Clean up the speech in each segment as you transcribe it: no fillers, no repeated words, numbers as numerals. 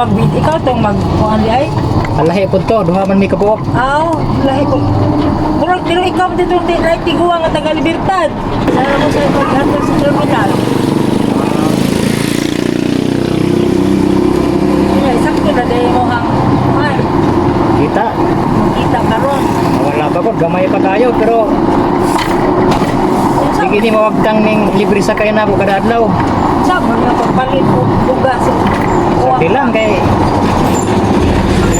magbid, ikaw tong magkuhan di ay. Alahi po to, duha man may kabuok. Lahi ko. Pero ikaw dito di lahi tiguang at taga Libertad. Sana mo sa paghatag sa terminal. Sakto na dahil mo hang ay, Kita. kita karon. Wala pa ko, gamay pa kayo, pero sige ni mawagtang ning libre sa kayo na ako kada adlaw. Sabon nga pagpalit ko bugas. Sabi lang kay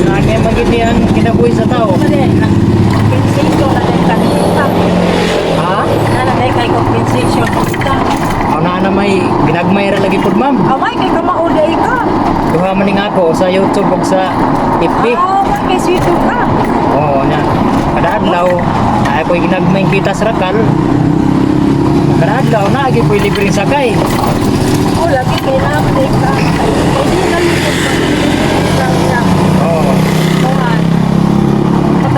unaan niya magindi ang kinabuhi sa tao. Compensation na dahil kanita. Ha? Na dahil kay compensation kita. Una na may ginagmay ra lagi pod ma'am. Away kay kamauday ka. Duha man ning ako sa YouTube ug sa FB. May swito ka. Oo nya. Kada adlaw ay ko ginagmay kita sa rakal. Kada adlaw na agi ko libre sakay. Lagi kailangan ka. Hindi na lang Oo.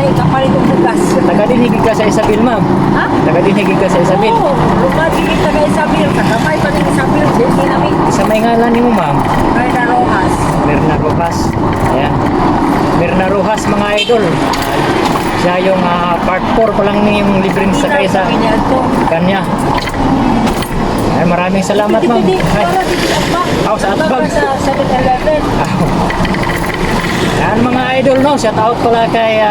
patay ka pa rin yung bugas. Taga-dinig ka sa Isabel ma'am. Ha? Taga-dinig ka sa Isabel. Oo, lumagi kita kay Isabel. Kakamay pa rin Isabel. Hindi namin. Sa may ngalan ni mo ma'am. Kaya na Rojas. Mirna Rojas. Ayan. Mirna Rojas mga idol. Siya yung part 4 pa lang ni yung libreng sakay sa kanya. Ay, maraming salamat ma'am. Ay, sa Atbag. Sa 7-Eleven. Yan mga idol no, shout out pala kay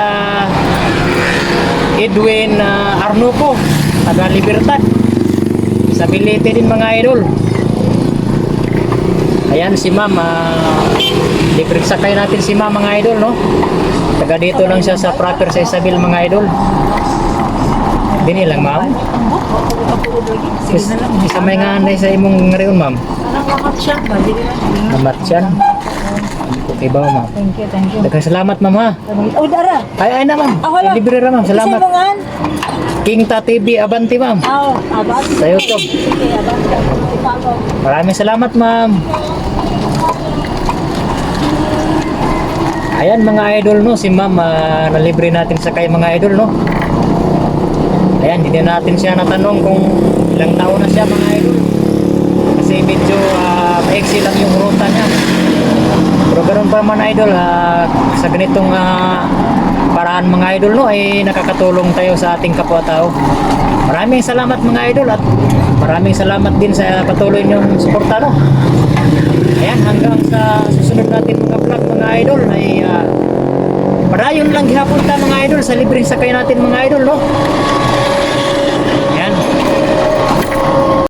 Edwin Arnuco, taga Libertad. Isabilite din mga idol. Ayan si ma'am, libreng sakay natin si ma'am mga idol no. Taga dito lang siya sa proper sa Isabel mga idol. Dini lang ma'am. Isa may nga anay sa imong ngayon ma'am. Anong wakat siya? Amat siyan. Ibaw ma'am. Thank you, thank you. Daghang salamat ma'am ha. Oh, dara. Ay na ma'am. Wala. Libre ra ma'am. Salamat. Kasi mo nga? King Ta TV Abanti ma'am. Abang. Sa YouTube. Sige, abang. Maraming salamat ma'am. Ayan mga idol no, si ma'am nalibre natin sa kay mga idol no. Ayan, hindi natin siya natanong kung ilang taon na siya mga idol. Kasi medyo maiksi lang yung ruta niya. Pero ganoon pa man idol, sa ganitong paraan mga idol no, ay nakakatulong tayo sa ating kapwa-tao. Maraming salamat mga idol at maraming salamat din sa patuloy niyong suporta no. Ayan, hanggang sa susunod natin mga vlog mga idol ay padayon lang gihapon ta mga idol sa libreng sakay natin mga idol no.